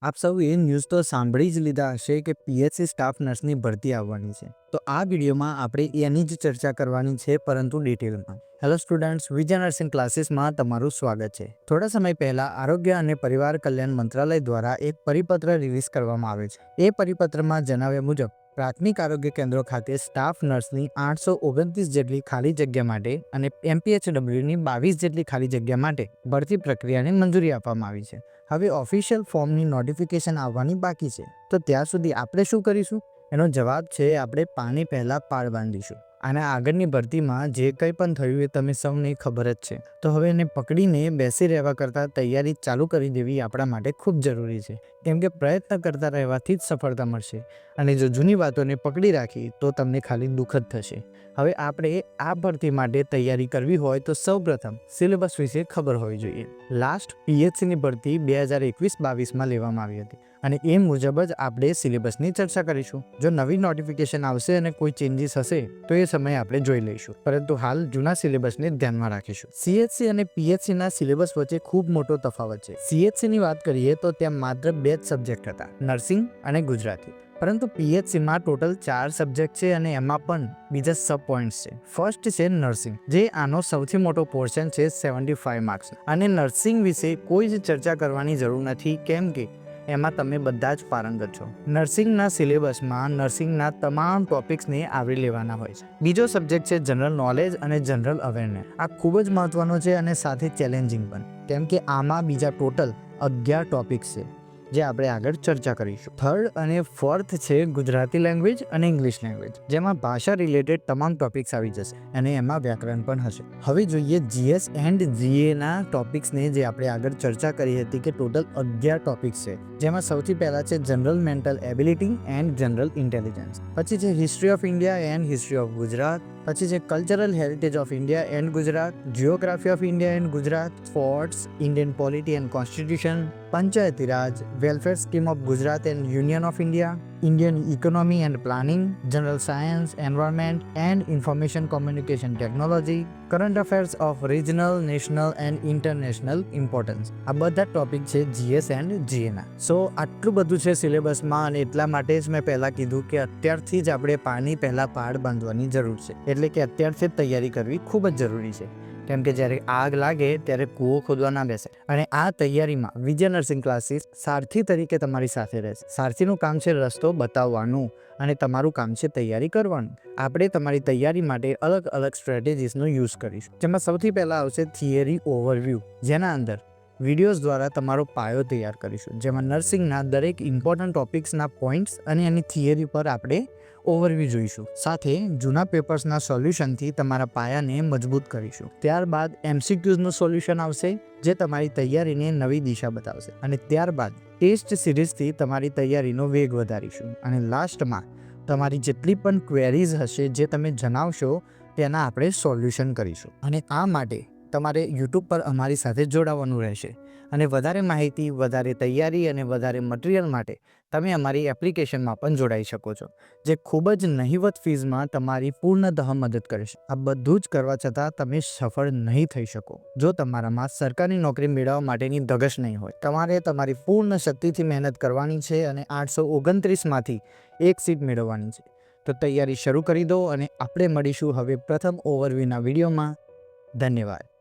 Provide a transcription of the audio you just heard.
આપ સૌએ ન્યૂઝ તો સાંભળી જ લીધા હશે કે પીએચસી સ્ટાફ નર્સની ભરતી આવવાની છે. તો આ વિડીયોમાં આપણે એની જ ચર્ચા કરવાની છે, પરંતુ ડિટેલમાં. હેલો સ્ટુડન્ટ્સ, વિજય નર્સિંગ ક્લાસીસમાં તમારું સ્વાગત છે. થોડા સમય પહેલા આરોગ્ય અને પરિવાર કલ્યાણ મંત્રાલય દ્વારા એક પરિપત્ર રિલીઝ કરવામાં આવ્યો છે. એ પરિપત્રમાં જણાવ્યા મુજબ પ્રાથમિક આરોગ્ય કેન્દ્રો ખાતે સ્ટાફ નર્સની 829 જેટલી ખાલી જગ્યા માટે અને MPHWની 22 જેટલી ખાલી જગ્યા માટે ભરતી પ્રક્રિયાને મંજૂરી આપવામાં આવી છે. હવે ઓફિશિયલ ફોર્મની નોટિફિકેશન આવવાની બાકી છે. તો ત્યાં સુધી આપણે શું કરીશું? એનો જવાબ છે, આપણે પાણી પહેલા પાળ બાંધીશું. અને આગળની ભરતીમાં જે કંઈ પણ થયું એ તમે સૌને ખબર જ છે. તો હવે એને પકડીને બેસી રહેવા કરતાં તૈયારી ચાલુ કરી દેવી આપણા માટે ખૂબ જરૂરી છે. કેમ કે પ્રયત્ન કરતા રહેવાથી જ સફળતા મળશે. અને જો જૂની વાતોને પકડી રાખી તો તમને ખાલી દુઃખ જ થશે. હવે આપણે આ ભરતી માટે તૈયારી કરવી હોય તો સૌપ્રથમ સિલેબસ વિશે ખબર હોવી જોઈએ. લાસ્ટ પીએચસીની ભરતી 2021-22માં લેવામાં આવી હતી અને એ મુજબ જ આપણે સિલેબસની ચર્ચા કરીશું. જો નવી નોટિફિકેશન આવશે અને કોઈ ચેન્જીસ હશે તો એ સમયે આપણે જોઈ લઈશું, પરંતુ હાલ જૂના સિલેબસને ધ્યાનમાં રાખીશું. CHC અને PHCના સિલેબસ વચ્ચે ખૂબ મોટો તફાવત છે. CHCની વાત કરીએ તો ત્યાં માત્ર 2 જ સબ્જેક્ટ હતા, નર્સિંગ અને ગુજરાતી. પરંતુ PHCમાં ટોટલ 4 સબ્જેક્ટ છે અને એમાં પણ બીજા સબ પોઈન્ટ્સ છે. ફર્સ્ટ છે નર્સિંગ, જે આનો સૌથી મોટો પોર્શન છે 75 માર્ક્સ. અને નર્સિંગ વિશે કોઈ જ ચર્ચા કરવાની જરૂર નથી, કેમ કે એમાં તમે બધા જ પારંગત છો. નર્સિંગના સિલેબસમાં નર્સિંગના તમામ ટોપિક્સને આવરી લેવાના હોય છે. બીજો સબ્જેક્ટ છે જનરલ નોલેજ અને જનરલ અવેરનેસ. આ ખૂબ જ મહત્વનો છે અને સાથે ચેલેન્જિંગ પણ, કેમ કે આમાં બીજા ટોટલ 11 ટોપિક્સ છે જે આપણે આગળ ચર્ચા કરીશું. થર્ડ અને ફોર્થ છે ગુજરાતી લેંગ્વેજ અને ઇંગ્લિશ લેંગ્વેજ, જેમાં ભાષા રિલેટેડ તમામ ટોપિક્સ આવી જશે અને એમાં વ્યાકરણ પણ હશે. હવે જોઈએ GS એન્ડ GAના ટોપિક્સને, જે આપણે આગળ ચર્ચા કરી હતી કે ટોટલ 11 ટોપિક્સ છે, જેમાં સૌથી પહેલા છે general mental ability and general intelligence. પછી છે history of India and history of Gujarat. પછી છે cultural heritage of India and Gujarat, geography of India and Gujarat, sports, Indian polity and constitution, Panchayati Raj, welfare scheme of Gujarat and union of India, Indian economy and planning, general science, environment and information communication technology, current affairs of regional, national and international importance. આ બધા topic છે GS and GAના. સો આટલું બધું છે સિલેબસમાં, અને એટલા માટે જ મેં પહેલાં કીધું કે અત્યારથી જ આપણે પાણી પહેલાં પાળ બાંધવાની જરૂર છે. એટલે કે અત્યારથી જ તૈયારી કરવી ખૂબ જ જરૂરી છે, કેમ કે જ્યારે આગ લાગે ત્યારે કૂવો ખોદવા ના બેસે. અને આ તૈયારીમાં વિજય નર્સિંગ ક્લાસીસ સારથી તરીકે તમારી સાથે રહેશે. સારથીનું કામ છે રસ્તો બતાવવાનું અને તમારું કામ છે તૈયારી કરવાનું. આપણે તમારી તૈયારી માટે અલગ અલગ સ્ટ્રેટેજીસનો યુઝ કરીશું, જેમાં સૌથી પહેલાં આવશે થિયરી ઓવરવ્યૂ, જેના અંદર વિડીયોઝ દ્વારા તમારો પાયો તૈયાર કરીશું, જેમાં નર્સિંગના દરેક ઇમ્પોર્ટન્ટ ટોપિક્સના પોઈન્ટ્સ અને એની થિયરી પર આપણે ઓવરવ્યૂ જોઈશું. સાથે જૂના પેપર્સના સોલ્યુશનથી તમારા પાયાને મજબૂત કરીશું. ત્યારબાદ MCQઝનું સોલ્યુશન આવશે, જે તમારી તૈયારીને નવી દિશા બતાવશે. અને ત્યારબાદ ટેસ્ટ સિરીઝથી તમારી તૈયારીનો વેગ વધારીશું. અને લાસ્ટમાં તમારી જેટલી પણ ક્વેરીઝ હશે, જે તમે જણાવશો, તેના આપણે સોલ્યુશન કરીશું. અને આ માટે તમારે YouTube પર અમારી સાથે જોડાવાનું રહેશે. અને વધારે માહિતી, વધારે તૈયારી અને વધારે મટીરિયલ માટે તમે અમારી એપ્લિકેશનમાં પણ જોડાઈ શકો છો, જે ખૂબ જ નહિવત ફીઝમાં તમારી પૂર્ણતઃ મદદ કરશે. આ બધું જ કરવા છતાં તમે સફળ નહીં થઈ શકો જો તમારામાં સરકારી નોકરી મેળવવા માટેની ધગશ નહીં હોય. તમારે તમારી પૂર્ણ શક્તિથી મહેનત કરવાની છે અને 829માંથી 1 સીટ મેળવવાની છે. તો તૈયારી શરૂ કરી દો અને આપણે મળીશું હવે પ્રથમ ઓવરવ્યૂના વિડીયોમાં. ધન્યવાદ.